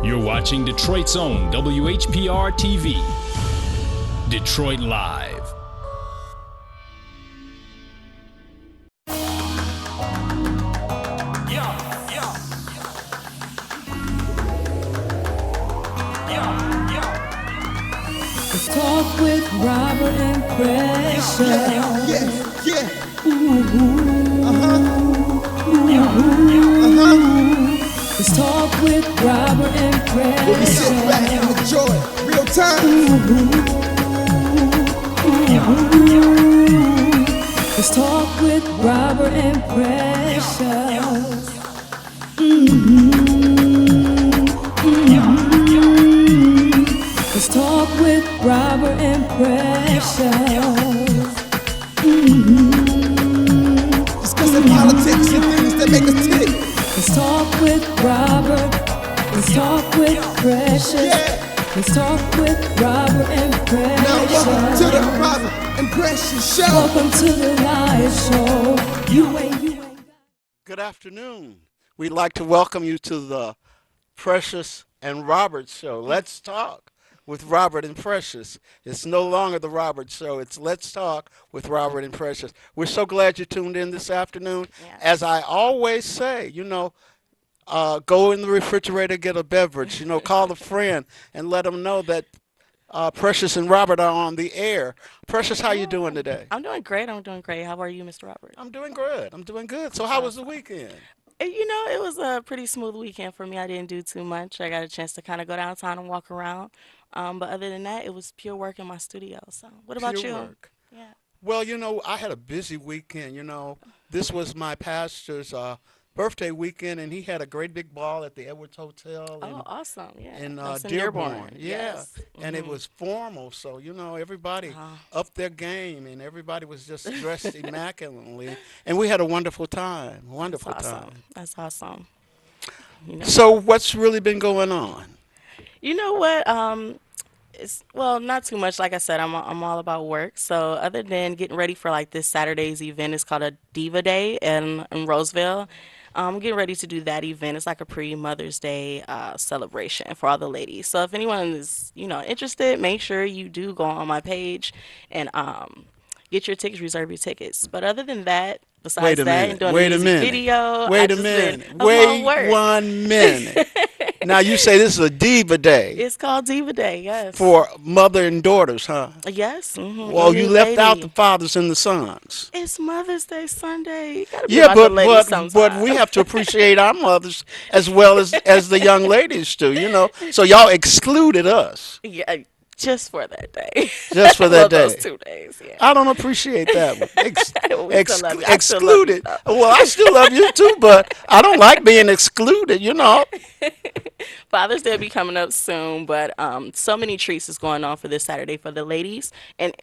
You're watching Detroit's own WHPR TV. Detroit Live. Let's talk with Robert and Precious. Let's talk with Robert and Precious. We sit back and enjoy real time. Let's talk with Robert and Precious. Let's talk with Robert and Precious. Discussing politics and things that make us tick. Let's talk with Robert. Let's talk with Precious. Let's talk with Robert and Now welcome to the Precious. Robert and Precious Show. Welcome to the live show. You ain't. Good afternoon. We'd like to welcome you to the Precious and Robert Show. Let's talk with Robert and Precious. It's no longer the Robert Show. It's Let's Talk with Robert and Precious. We're so glad you tuned in this afternoon. As I always say, go in the refrigerator, get a beverage. Call a friend and let them know that Precious and Robert are on the air. Precious, how you doing today? I'm doing great. How are you, Mr. Robert? I'm doing good. So how was the weekend? It was a pretty smooth weekend for me. I didn't do too much. I got a chance to kind of go downtown and walk around. But other than that, it was pure work in my studio. So what about Pure you? work. Yeah. Well, I had a busy weekend. This was my pastor's birthday weekend, and he had a great big ball at the Edwards Hotel Oh, awesome. Yeah. in That's in Dearborn. Yes. And it was formal, so everybody upped their game, and everybody was just dressed immaculately, and we had a wonderful time. Wonderful time. That's awesome. So what's really been going on? You know what? Not too much. Like I said, I'm all about work. So other than getting ready for like this Saturday's event, it's called a Diva Day in Roseville. I'm getting ready to do that event. It's like a pre-Mother's Day celebration for all the ladies. So if anyone is interested, make sure you do go on my page and get your tickets, reserve your tickets. But other than that, besides that, and doing a music video, Wait I'm 1 minute. Now you say this is a Diva Day. It's called Diva Day, yes. For mother and daughters, huh? Yes. Mm-hmm. Well, you left out lady. the fathers and the sons. It's Mother's Day Sunday. You gotta be Yeah, about the ladies but sometime. we have to appreciate our mothers as well as the young ladies do. So y'all excluded us Yeah, just for that day. just for that day. Those 2 days, yeah. I don't appreciate that one. We still love you. I still love you, Excluded. though. Well, I still love you too, but I don't like being excluded. Father's Day will be coming up soon, but so many treats is going on for this Saturday for the ladies. And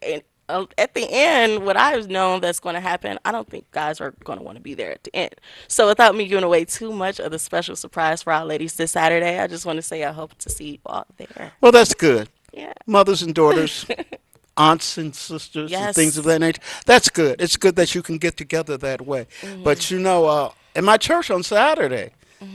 at the end, what I've known that's going to happen, I don't think guys are going to want to be there at the end. So without me giving away too much of the special surprise for our ladies this Saturday, I just want to say I hope to see you all there. Well, that's good. Yeah. Mothers and daughters, aunts and sisters, and Yes. things of that nature. That's good. It's good that you can get together that way. But in my church on Saturday,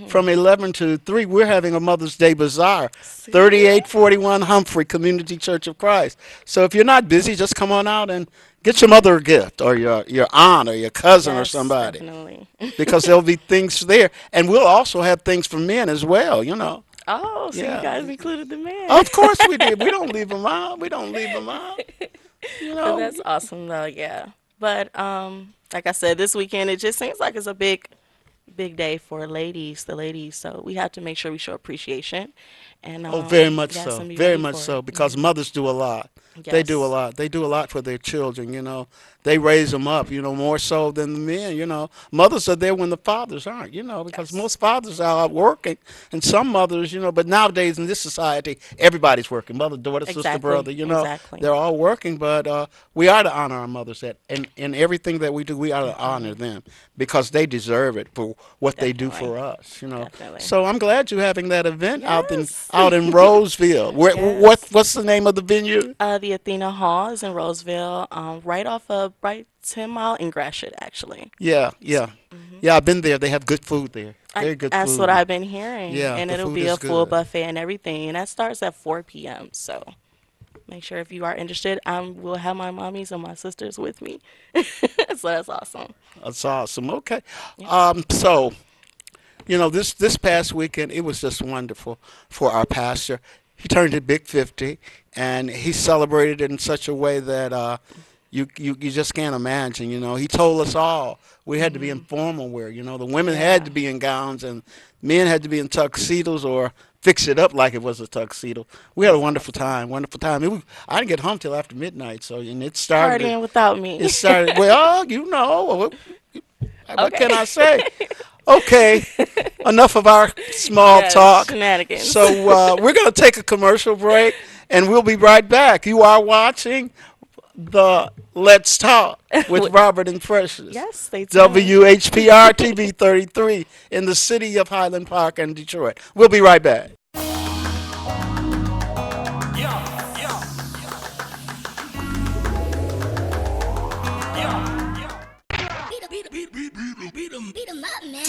from 11 to 3, we're having a Mother's Day Bazaar, 3841 Humphrey Community Church of Christ. So if you're not busy, just come on out and get your mother a gift, or your aunt or your cousin or Yes, somebody, definitely. because there'll be things there. And we'll also have things for men as well. Oh, so Yeah. you guys included the man. Of course we did. We don't leave them out. But that's awesome though, yeah. But like I said, this weekend it just seems like it's a big day for the ladies. So we have to make sure we show appreciation. And Oh, very much yes, so. and be Very ready much for so, it. because mothers do a lot. They do a Yes. lot. They do a lot for their children. They raise them up, more so than the men. Mothers are there when the fathers aren't, because Yes. most fathers are out working, and some mothers, but nowadays in this society, everybody's working. Mother, daughter, sister, Exactly, brother, exactly. they're all working, but we are to honor our mothers. In everything that we do, we are to honor them because they deserve it for what they do for us, Definitely. So I'm glad you're having that event Yes. out in Roseville. Yes. What's the name of the venue? The Athena Hall is in Roseville, right 10 Mile in Gratiot, actually. Yeah. Yeah, I've been there. They have good food there. Very good That's food. what I've been hearing. Yeah, And the it'll food be is a full good. buffet and everything. And that starts at 4 p.m. So make sure if you are interested, I will have my mommies and my sisters with me. So that's awesome. That's awesome. Okay. Yeah. So this past weekend it was just wonderful for our pastor. He turned a big 50, and he celebrated in such a way that you just can't imagine. He told us all we had to be in formal wear. The women had Yeah. to be in gowns, and men had to be in tuxedos or fix it up like it was a tuxedo. We had a That's wonderful awesome. time. Wonderful time. I didn't get home till after midnight. So and it started. Partying without It me. started. Well, what can Okay. I say? Okay, enough of our small Yes, talk. shenanigans. So we're going to take a commercial break, and we'll be right back. You are watching the Let's Talk with Robert and Precious. Yes, stay tuned. WHPR TV 33 in the city of Highland Park and Detroit. We'll be right back. Beat 'em up, man.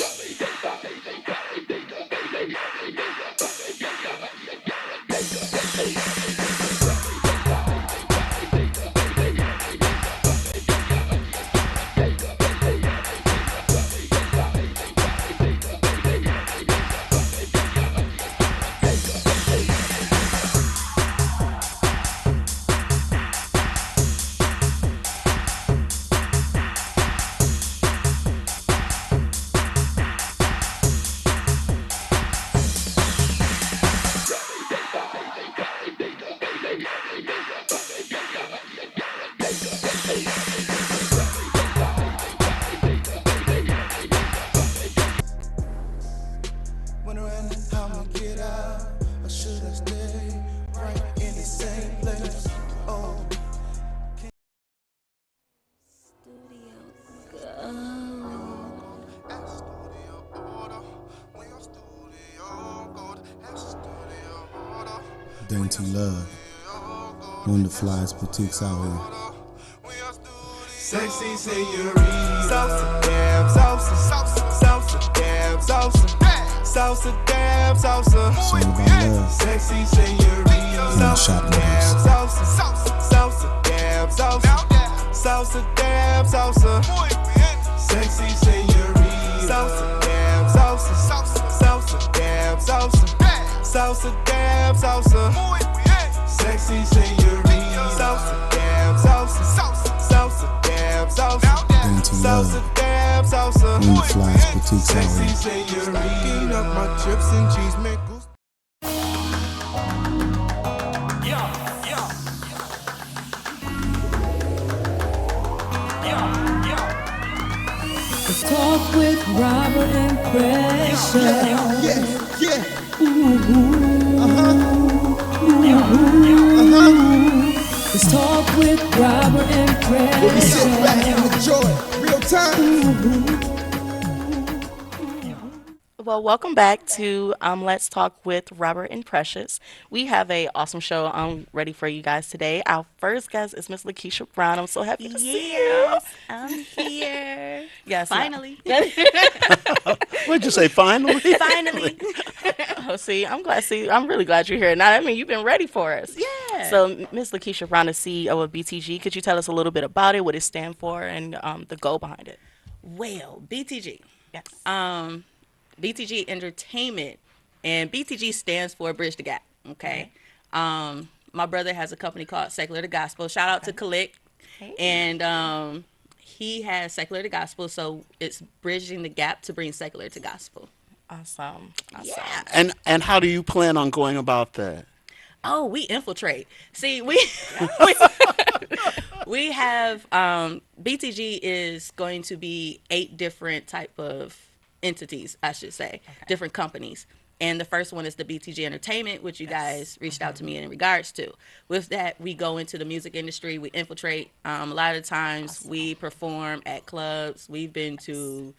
Wondering how I'ma get out, or should I stay right in the same place? Oh. Dainty Love, one of the flyest boutiques out here. Sexy señorita, salsa, damn, salsa, salsa, salsa, damn, salsa, salsa, damn, salsa. It's all about love. Sexy señorita, salsa, damn, salsa, salsa, salsa, damn, salsa, salsa, damn, salsa. Sexy señorita, salsa, damn, salsa, salsa, salsa, damn, salsa, salsa, damn, salsa. Sexy señorita, salsa, damn, salsa, salsa, salsa, damn, salsa, salsa, damn, salsa. One of the flyest boutiques out here. Sexy señorita, stacking up my chips and cheese makers. Let's talk with Robert and Precious. Let's talk with Robert and We sit back and Precious. enjoy real time. Well, welcome back to Let's Talk with Robert and Precious. We have a awesome show ready for you guys today. Our first guest is Miss Lakeisha Brown. I'm so happy to see you. Yes, I'm here. Yes, Finally. What'd you say? Finally? Finally. Oh, see, I'm really glad you're here. Now, I mean, you've been ready for us. Yeah. So, Miss Lakeisha Brown is CEO of BTG. Could you tell us a little bit about it, what it stands for, and the goal behind it? Well, BTG. Yes. BTG Entertainment, and BTG stands for Bridge the Gap. Okay. My brother has a company called Secular to Gospel. Shout out to Kalik. Hey. And he has Secular to Gospel, so it's bridging the gap to bring secular to gospel. Awesome. Yeah. And how do you plan on going about that? Oh, we infiltrate. See, we we have BTG is going to be 8 different type of entities, I should say, different companies. And the first one is the BTG Entertainment, which you guys reached out to me in regards to. With that, we go into the music industry, we infiltrate. A lot of times we perform at clubs. We've been to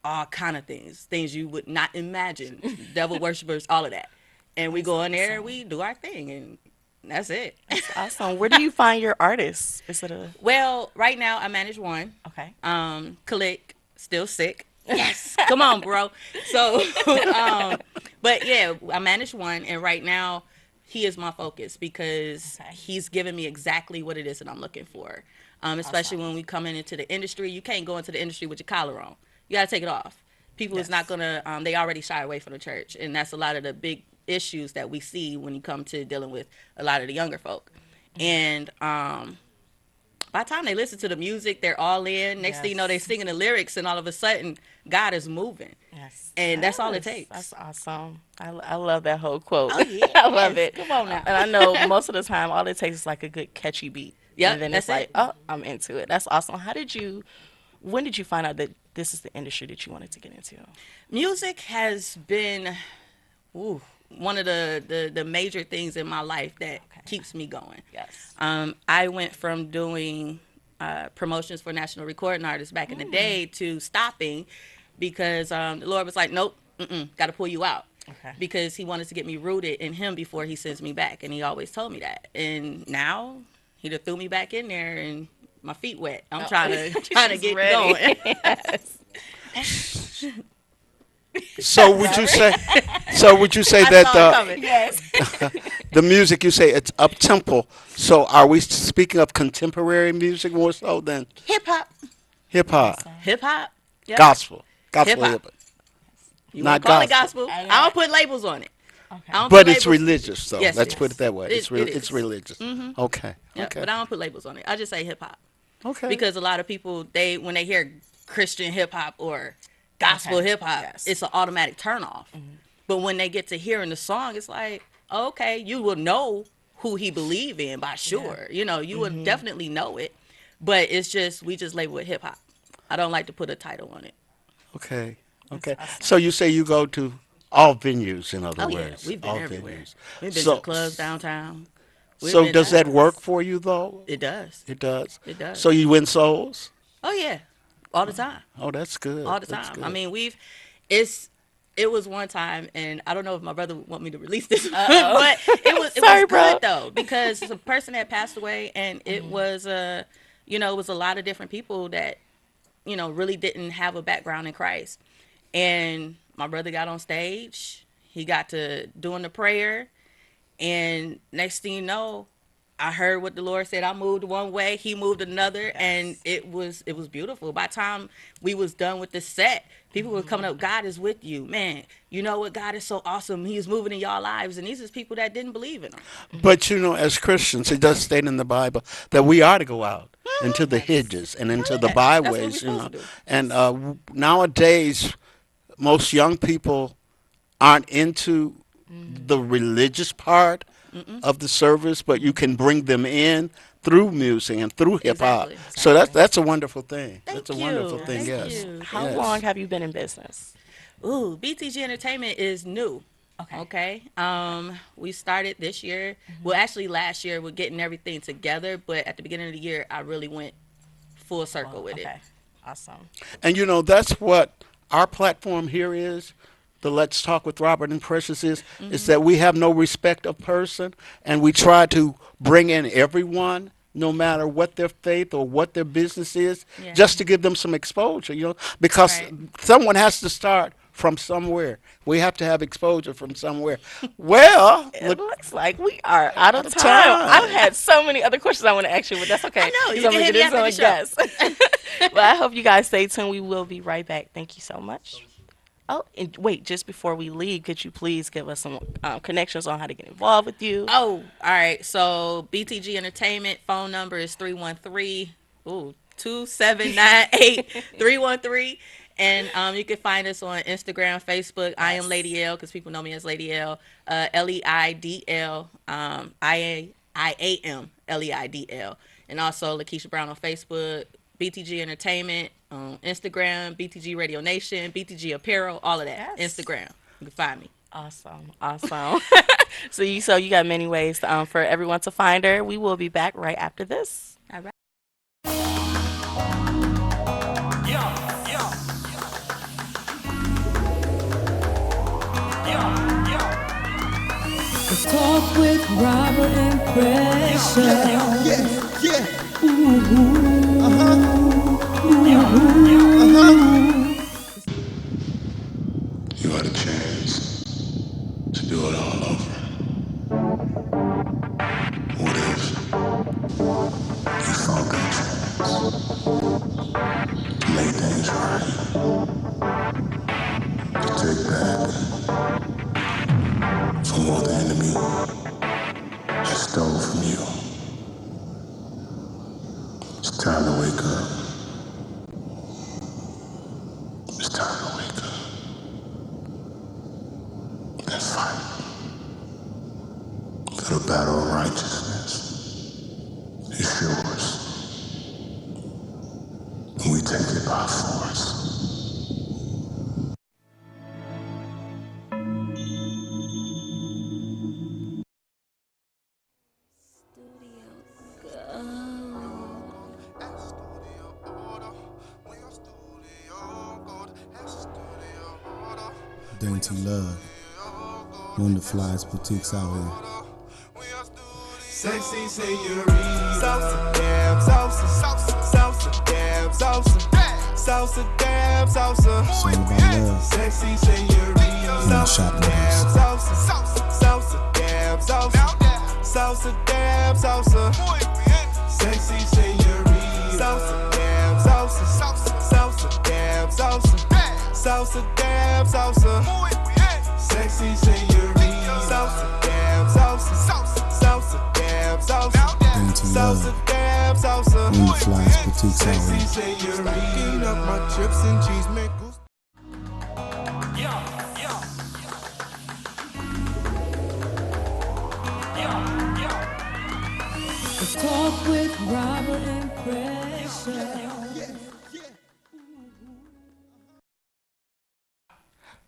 all kind of things you would not imagine, devil worshippers, all of that. And we go in there, we do our thing, and that's it. Awesome. Where do you find your artists? Is it a Well, right now I manage one. okay? Kalik, still sick. Yes, come on, bro. So, but yeah, I manage one, and right now he is my focus because he's giving me exactly what it is that I'm looking for. Especially when we come into the industry, you can't go into the industry with your collar on. You got to take it off. People is not gonna. They already shy away from the church, and that's a lot of the big issues that we see when you come to dealing with a lot of the younger folk. And by the time they listen to the music, they're all in. Next thing you know, they're singing the lyrics, and all of a sudden, God is moving. Yes. And that's all it takes. That's awesome. I love that whole quote. Oh, yeah. I love it. Come on now. And I know most of the time, all it takes is like a good catchy beat. Yep, And then that's it's like, it. oh, I'm into it. That's awesome. When did you find out that this is the industry that you wanted to get into? Music has been one of the major things in my life that keeps me going. Yes. I went from doing promotions for national recording artists back in the day to stopping because the Lord was like, nope, got to pull you out. Okay. Because he wanted to get me rooted in him before he sends me back. And he always told me that. And now he done threw me back in there and my feet wet. I'm trying to get ready. going. Yes. So would you say? So would you say I that saw it coming. Yes. the music you say it's up tempo? So are we speaking of contemporary music more so than Hip hop. hip hop, Hip hop. Yep. gospel, Hip-hop. hip hop? You Not want to call it gospel. gospel? I don't put labels on it. Okay. I don't But put it's labels. religious, though. Yes, Let's it put is. it that way. It It's is. religious. Okay. Yeah, Okay. but I don't put labels on it. I just say hip hop Okay. because a lot of people when they hear Christian hip hop or gospel Okay. hip hop, Yes. it's an automatic turn off. But when they get to hearing the song, it's like, okay, you will know who he believe in by sure. You know, you would definitely know it. But it's just we just label it hip hop. I don't like to put a title on it. Okay. Okay. So you say you go to all venues, in other Oh yeah, words. we've been all everywhere. venues. We've been So- to clubs downtown. We've So been does that everywhere. work for you, though? It does. It does. It does. So you win souls? Oh yeah, all the time. Oh, that's good. All the That's time. I good. mean, it was one time, and I don't know if my brother would want me to release this, but it Sorry, was bro. good though because the person had passed away, and it was it was a lot of different people that really didn't have a background in Christ, and my brother got on stage, he got to doing the prayer, and next thing you know, I heard what the Lord said. I moved one way, he moved another, and it was beautiful. By the time we was done with the set, people were coming up, God is with you. Man, you know what? God is so awesome. He's moving in y'all lives. And these is people that didn't believe in him. But as Christians, it does state in the Bible that we are to go out into the hedges and into the Yeah, that's what we're byways, supposed to do. And nowadays, most young people aren't into the religious part of the service, but you can bring them in through music and through hip hop. Exactly. So that's a wonderful thing. That's a Thank wonderful you. thing. Thank Yes. you. How Yes. long have you been in business? Ooh, BTG Entertainment is new. Okay. We started this year. Well, actually last year we're getting everything together, but at the beginning of the year I really went full circle with it. Okay. Awesome. And that's what our platform here is. The Let's Talk with Robert and Precious is that we have no respect of person, and we try to bring in everyone, no matter what their faith or what their business is, Yeah. just to give them some exposure, because Right. someone has to start from somewhere. We have to have exposure from somewhere. Well, It looks like we are out of time. time. I've had so many other questions I want to ask you, but that's okay. I know, you 'cause I'm can gonna hit get me into after some guests. But I hope you guys stay tuned. We will be right back. Thank you so much. Oh, and wait, just before we leave, could you please give us some connections on how to get involved with you? Oh, all right. So BTG Entertainment phone number is 313-2798-313. And you can find us on Instagram, Facebook. I am Lady L because people know me as Lady L. LEIDL. IAM LEIDL. And also Lakeisha Brown on Facebook, BTG Entertainment on Instagram, BTG Radio Nation, BTG Apparel, all of that. Yes. Instagram. You can find me. Awesome. So you got many ways for everyone to find her. We will be back right after this. All right. Let's talk with Robert and Precious. to take back from what the enemy has stole from you. It's time to wake up. It's time to wake up and fight for the battle of righteousness. It's yours. And we take it by force. Dainty Love, one of the flyest boutiques out here. Sexy señorita, salsa, damn, salsa, salsa, salsa, damn, salsa, salsa, damn, salsa. It's all about love. Sexy señorita, Shop with damn, us. salsa, salsa, salsa, damn, salsa, salsa, damn, salsa. Sexy señorita, salsa, damn, salsa, salsa, salsa, damn, salsa, salsa, damn, salsa. Sexy señorita, salsa, damn, salsa, salsa, salsa, damn, salsa, Dainty Love, salsa, damn, salsa. one of the flyest boutiques out Sexy here. señorita, up my chips and cheese makers. Let's talk with Robert and Precious.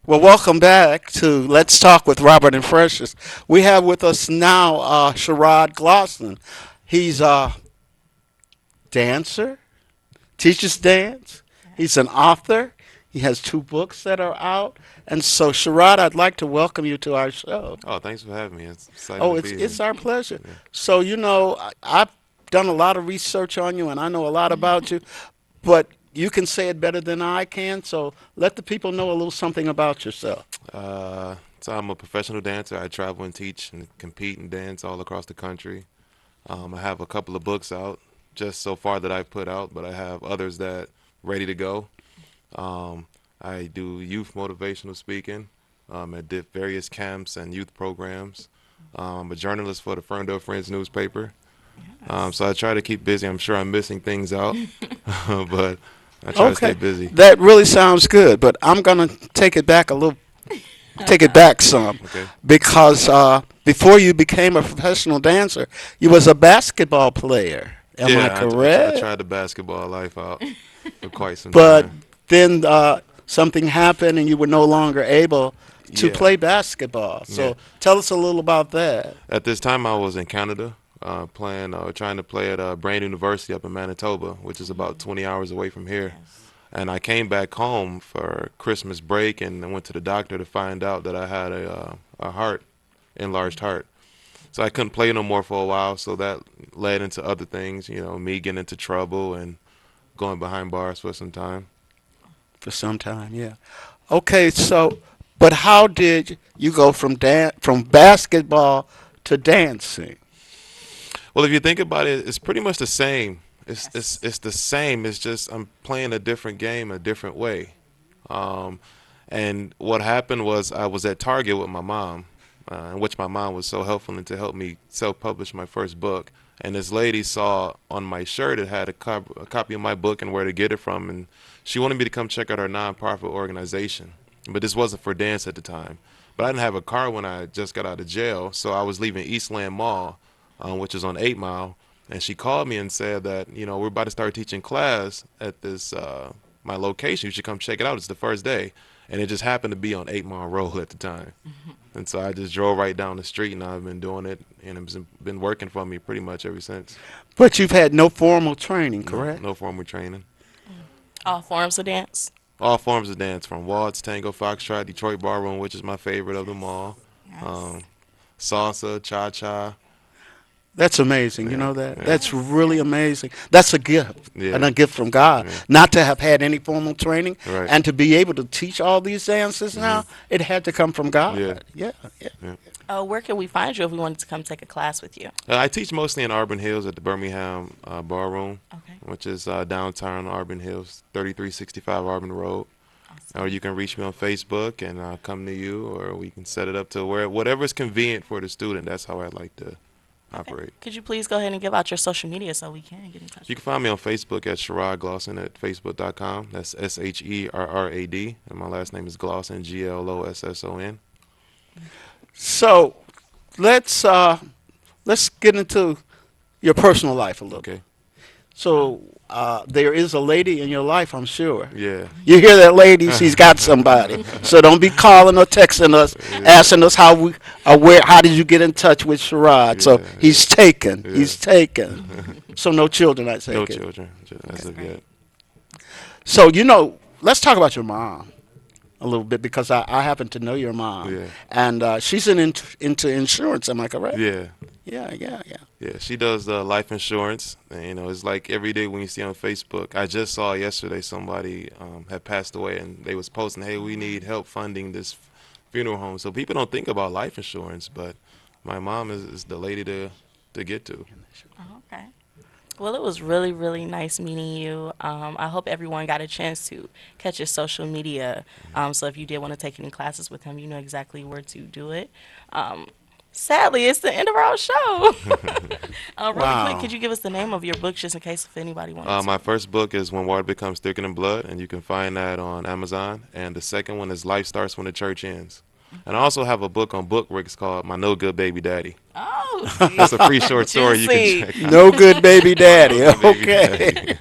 Well, welcome back to Let's Talk with Robert and Precious. We have with us now Sherrod Glosson. He's a dancer, teaches dance. He's an author. He has 2 books that are out. And so, Sherrod, I'd like to welcome you to our show. Oh, thanks for having me. It's exciting Oh, to it's be here. it's our pleasure. So, you know, I've done a lot of research on you, and I know a lot about you, but you can say it better than I can. So let the people know a little something about yourself. So I'm a professional dancer. I travel and teach and compete and dance all across the country. I have a couple of books out just so far that I've put out, but I have others that ready to go. I do youth motivational speaking at various camps and youth programs. I'm a journalist for the Ferndale Friends newspaper. So I try to keep busy. I'm sure I'm missing things out, but I try to stay busy. That really sounds good, but I'm going to take it back a little, take it back some. Okay. Because before you became a professional dancer, you was a basketball player. Am I correct? I tried the basketball life out for quite some But time. then something happened and you were no longer able to Yeah. play basketball. So Yeah. tell us a little about that. At this time, I was in Canada trying to play at Brand University up in Manitoba, which is about 20 hours away from here. And I came back home for Christmas break and I went to the doctor to find out that I had a enlarged heart. So I couldn't play no more for a while, so that led into other things, you know, me getting into trouble and going behind bars for some time. For some time, yeah. Okay, so, but how did you go from basketball to dancing? Well, if you think about it, it's pretty much the same. It's the same. It's just I'm playing a different game a different way. And what happened was I was at Target with my mom, in which my mom was so helpful to help me self-publish my first book. And this lady saw on my shirt it had a copy of my book and where to get it from, and she wanted me to come check out her nonprofit organization. But this wasn't for dance at the time. But I didn't have a car when I just got out of jail, so I was leaving Eastland Mall, which is on 8 Mile, and she called me and said that, you know, we're about to start teaching class at this my location. You should come check it out. It's the first day. And it just happened to be on 8 Mile Road at the time. And so I just drove right down the street, and I've been doing it, and it's been working for me pretty much ever since. But you've had no formal training, correct? No formal training. All forms of dance. All forms of dance, from waltz, tango, foxtrot, Detroit ballroom, which is my favorite of them all, salsa, cha-cha. That's amazing. You know that? yeah. That's really amazing. That's a gift, Yeah. and a gift from God. Yeah. Not to have had any formal training, Right. and to be able to teach all these dances now, it had to come from God. Yeah. Yeah. Where can we find you if we wanted to come take a class with you? I teach mostly in Auburn Hills at the Birmingham Ballroom. Okay. which is downtown Auburn Hills, 3365 Auburn Road. Or you can reach me on Facebook and I'll come to you, or we can set it up to whatever is convenient for the student. That's how I'd like to operate. Could you please go ahead and give out your social media so we can get in touch? You can find me on Facebook at Sherrod Glosson at facebook.com. That's SHERRAD. And my last name is Glosson, GLOSSON. So let's get into your personal life a little. Okay. So there is a lady in your life, I'm sure. Yeah. You hear that, lady? She's got somebody. So don't be calling or texting us, asking us how did you get in touch with Sherrod? So he's taken. Yeah. He's taken. So no children, I take No it. children, as of yet. So let's talk about your mom a little bit, because I happen to know your mom. Yeah. And she's into insurance. Am I correct? Yeah. Yeah. Yeah, she does life insurance. And, it's like every day when you see on Facebook. I just saw yesterday somebody had passed away, and they was posting, hey, we need help funding this funeral home. So people don't think about life insurance, but my mom is the lady to get to. Oh, okay. Well, it was really, really nice meeting you. I hope everyone got a chance to catch his social media. So if you did want to take any classes with him, you know exactly where to do it. Sadly, it's the end of our show. Really quick, could you give us the name of your book, just in case if anybody wants to? My first book is When Water Becomes Thicker Than Blood, and you can find that on Amazon. And the second one is Life Starts When the Church Ends. And I also have a book on Bookworks called My No Good Baby Daddy. Oh, That's a pretty short story you can check out. No good baby daddy. No good baby Okay. daddy.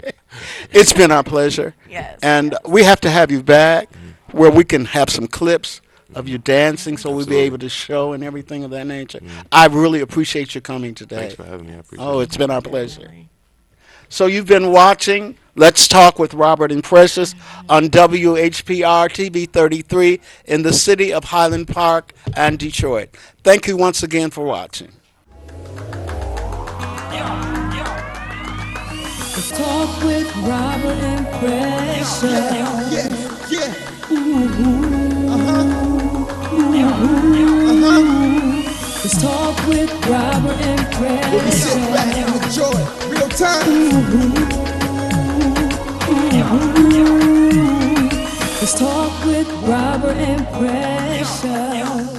It's been our pleasure. yes. And we have to have you back where we can have some clips of you dancing, so we'll be Absolutely. able to show and everything of that nature. I really appreciate you coming today. Thanks for having me. I appreciate Oh, it. it's been our pleasure. So you've been watching Let's Talk with Robert and Precious on WHPR TV 33 in the city of Highland Park and Detroit. Thank you once again for watching. Let's talk with Robert and Precious. Let's talk with Robert and Precious. Sit back and enjoy real time. Let's talk with Robert and Precious.